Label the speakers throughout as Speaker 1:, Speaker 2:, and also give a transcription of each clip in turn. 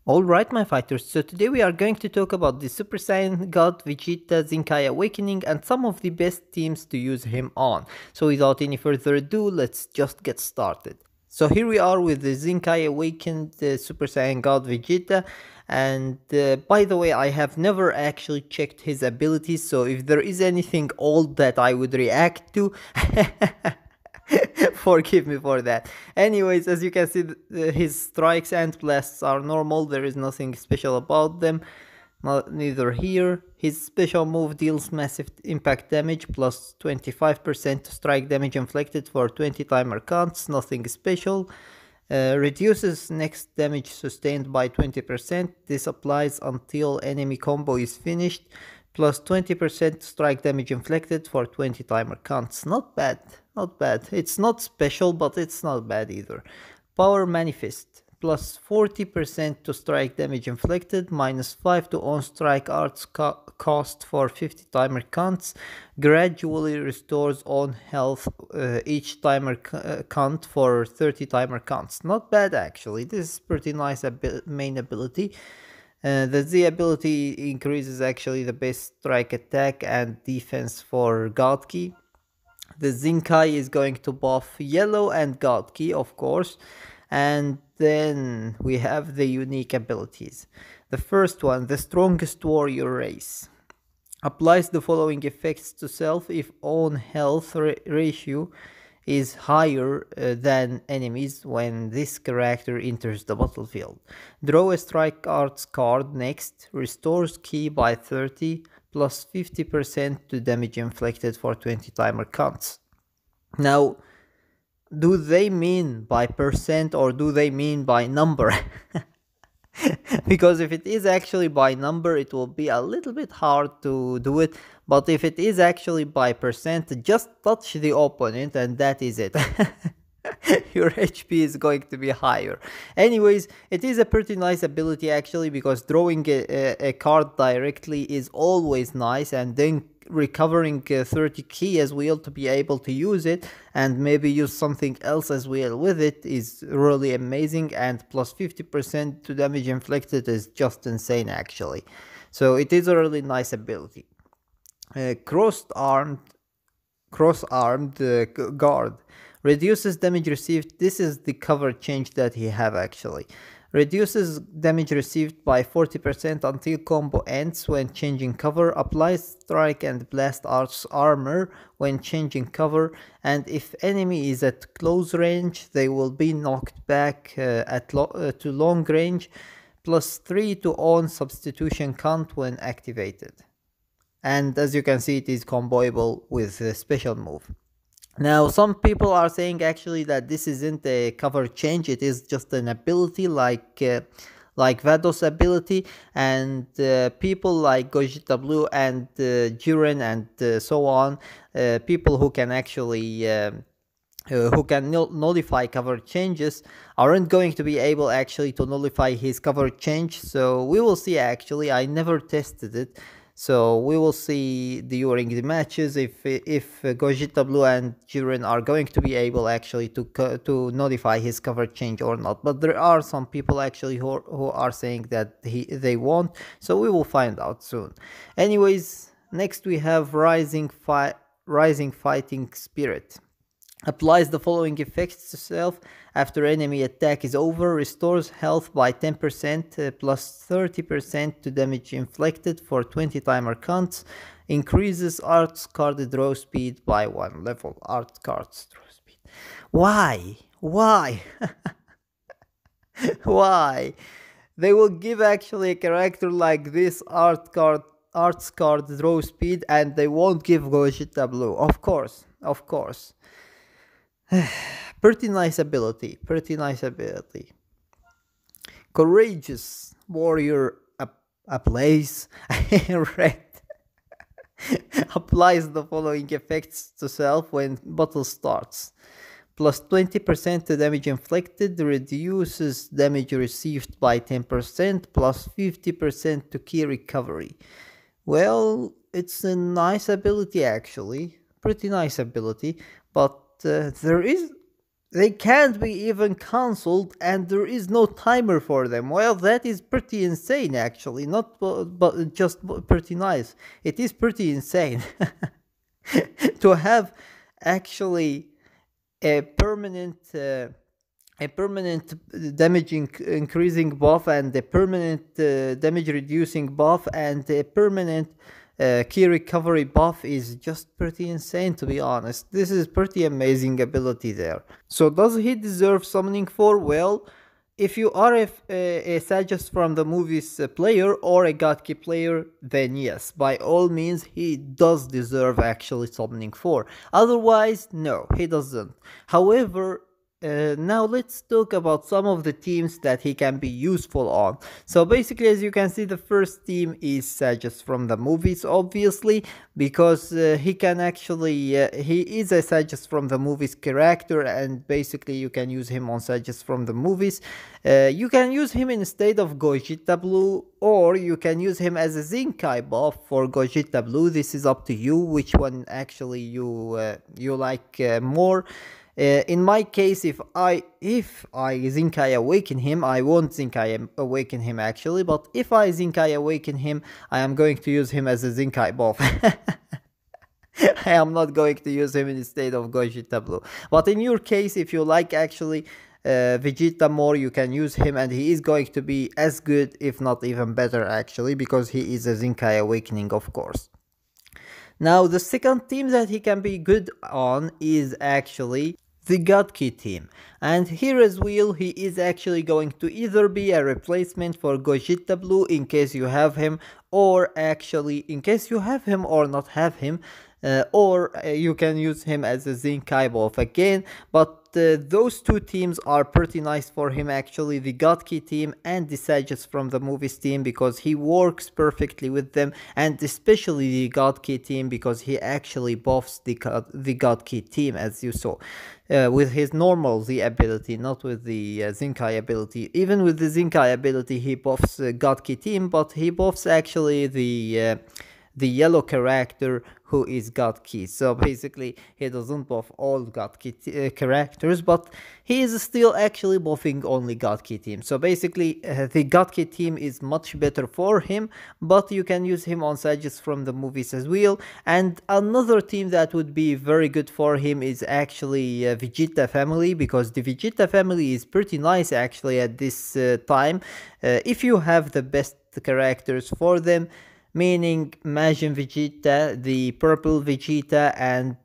Speaker 1: Alright my fighters, so today we are going to talk about the Super Saiyan God Vegeta Zenkai Awakening and some of the best teams to use him on. So without any further ado, let's just get started. So here we are with the Zenkai Awakened Super Saiyan God Vegeta, and by the way, I have never actually checked his abilities, so if there is anything old that I would react to, forgive me for that. Anyways, as you can see, his strikes and blasts are normal. There is nothing special about them. Neither here. His special move deals massive impact damage plus 25% strike damage inflicted for 20 timer counts. Nothing special. Reduces next damage sustained by 20%. This applies until enemy combo is finished. Plus 20% strike damage inflicted for 20 timer counts. Not bad, not bad. It's not special, but it's not bad either. Power Manifest. Plus 40% to strike damage inflicted, minus 5 to on strike arts cost for 50 timer counts, gradually restores on health each timer count for 30 timer counts. Not bad actually, this is pretty nice main ability. The Z ability increases actually the base strike attack and defense for God Ki. The Zenkai is going to buff yellow and God Ki, of course. And then we have the unique abilities. The first one, the strongest warrior race. Applies the following effects to self if own health ratio is higher than enemies when this character enters the battlefield. Draw a strike arts card next, restores ki by 30 plus 50% to damage inflicted for 20 timer counts. Now, do they mean by percent or do they mean by number? Because if it is actually by number, it will be a little bit hard to do it. But if it is actually by percent, just touch the opponent and that is it. Your HP is going to be higher. Anyways, it is a pretty nice ability actually, because drawing a card directly is always nice, and then recovering 30 ki as well to be able to use it and maybe use something else as well with it is really amazing, and plus 50% to damage inflicted is just insane actually. So it is a really nice ability. Cross-armed guard reduces damage received. This is the cover change that he have actually. Reduces damage received by 40% until combo ends when changing cover. Applies strike and blast arts armor when changing cover. And if enemy is at close range, they will be knocked back to long range. Plus 3 to on substitution count when activated. And as you can see, it is comboable with a special move. Now, some people are saying actually that this isn't a cover change, it is just an ability like Vados ability, and people like Gogeta Blue and Jiren and so on, people who can actually who can nullify cover changes aren't going to be able actually to nullify his cover change. So we will see actually, I never tested it. So we will see during the matches if Gogeta Blue and Jiren are going to be able actually to notify his cover change or not. But there are some people actually who are saying that they won't. So we will find out soon. Anyways, next we have Rising Fighting Spirit. Applies the following effects to self after enemy attack is over. Restores health by 10% plus 30% to damage inflicted for 20 timer counts. Increases arts card draw speed by 1 level. Art cards draw speed. Why? Why? Why? They will give actually a character like this arts card draw speed, and they won't give Gogeta Blue. Of course, of course. Pretty nice ability, pretty nice ability. Courageous warrior applies red. Applies the following effects to self when battle starts. Plus 20% to damage inflicted, reduces damage received by 10%, plus 50% to ki recovery. Well, it's a nice ability actually, pretty nice ability, but there is they can't be even cancelled and there is no timer for them. Well, that is pretty insane actually. Not but just pretty nice. It is pretty insane to have actually a permanent damage increasing buff and a permanent damage reducing buff and a permanent key recovery buff is just pretty insane, to be honest. This is pretty amazing ability there. So does he deserve summoning for? Well, if you are a Sages from the movies player or a God Key player, then yes, by all means he does deserve actually summoning for. Otherwise, no, he doesn't. However, now let's talk about some of the teams that he can be useful on. So basically, as you can see, the first team is just from the movies, obviously, because he can actually, he is a Sages from the movies character, and basically you can use him on Sages from the movies. You can use him instead of Gogeta Blue, or you can use him as a Zenkai buff for Gogeta Blue. This is up to you, which one actually you like more. In my case, if I Zenkai awaken him, I won't Zenkai awaken him actually, but if I Zenkai awaken him, I am going to use him as a Zenkai buff. I am not going to use him instead of Gogeta Blue. But in your case, if you like actually Vegeta more, you can use him and he is going to be as good, if not even better actually, because he is a Zenkai awakening, of course. Now, the second team that he can be good on is actually the God Key team, and here as well he is actually going to either be a replacement for Gogeta Blue in case you have him, or actually in case you have him or not have him, or you can use him as a Zenkai buff again. But those two teams are pretty nice for him actually, the God Key team and the Sages from the movies team, because he works perfectly with them, and especially the God Key team because he actually buffs the God Key team, as you saw. With his normal Z ability, not with the Zenkai ability. Even with the Zenkai ability he buffs God Key team, but he buffs actually the yellow character who is God Key. So basically he doesn't buff all God Key characters, but he is still actually buffing only God Key team. So basically the God Key team is much better for him, but you can use him on Sages from the movies as well. And another team that would be very good for him is actually Vegeta family, because the Vegeta family is pretty nice actually at this time, if you have the best characters for them, meaning Majin Vegeta, the purple Vegeta, and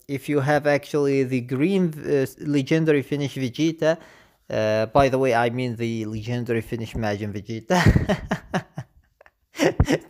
Speaker 1: if you have actually the green legendary finish Vegeta, by the way, I mean the legendary finish Majin Vegeta,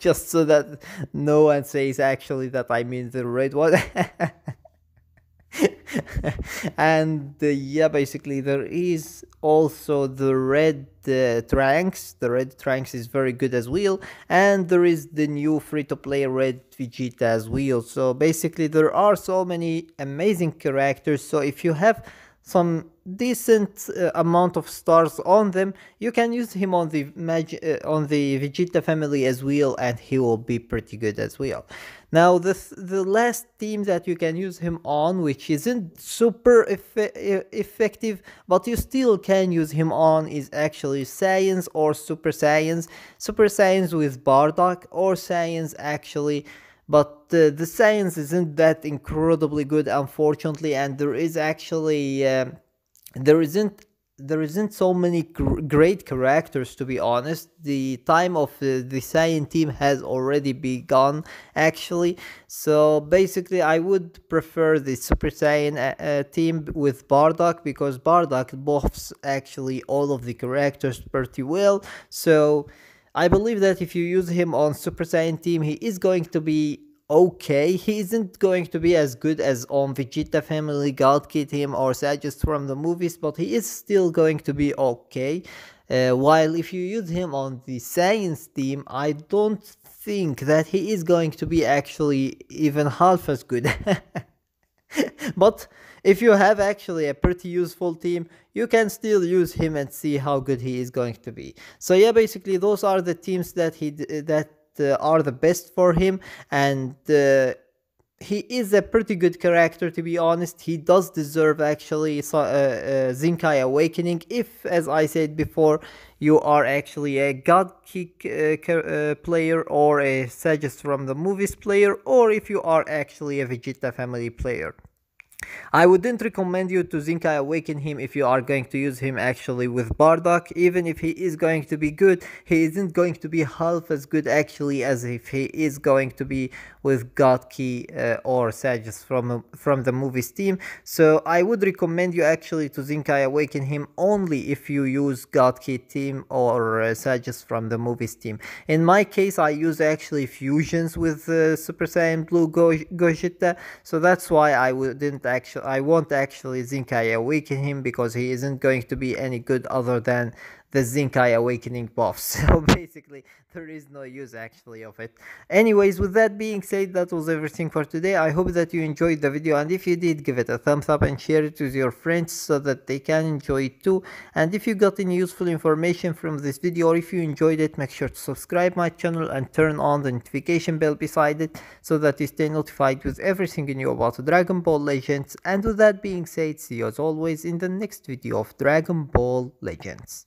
Speaker 1: just so that no one says actually that I mean the red one. And yeah, basically there is also the red Trunks. The red Trunks is very good as well, and there is the new free-to-play red Vegeta as well. So basically there are so many amazing characters, so if you have some decent amount of stars on them, you can use him on the Vegeta family as well, and he will be pretty good as well. Now the last team that you can use him on, which isn't super effective, but you still can use him on, is actually Saiyans or Super Saiyans. Super Saiyans with Bardock, or Saiyans actually, but the Saiyans isn't that incredibly good, unfortunately, and there is actually there isn't so many great characters, to be honest. The time of the Saiyan team has already begun actually, so basically I would prefer the Super Saiyan team with Bardock, because Bardock buffs actually all of the characters pretty well. So I believe that if you use him on Super Saiyan team, he is going to be okay. He isn't going to be as good as on Vegeta family, God Key team, or Sages from the movies, but he is still going to be okay. While if you use him on the Science team, I don't think that he is going to be actually even half as good. But if you have actually a pretty useful team, you can still use him and see how good he is going to be. So yeah, basically those are the teams that are the best for him, and he is a pretty good character, to be honest. He does deserve actually Zenkai Awakening if, as I said before, you are actually a God Kick player or a Sages from the Movies player, or if you are actually a Vegeta family player. I wouldn't recommend you to Zenkai Awaken him if you are going to use him actually with Bardock. Even if he is going to be good, he isn't going to be half as good actually as if he is going to be with God Key or Sages from the movies team. So I would recommend you actually to Zenkai Awaken him only if you use God Key team or Sages from the movies team. In my case, I use actually fusions with Super Saiyan Blue Gogeta, so that's why I won't actually Zenkai Awaken him, because he isn't going to be any good other than the Zenkai Awakening buff. So basically, there is no use actually of it. Anyways, with that being said, that was everything for today. I hope that you enjoyed the video, and if you did, give it a thumbs up and share it with your friends so that they can enjoy it too. And if you got any useful information from this video, or if you enjoyed it, make sure to subscribe my channel and turn on the notification bell beside it so that you stay notified with everything new about Dragon Ball Legends. And with that being said, see you as always in the next video of Dragon Ball Legends.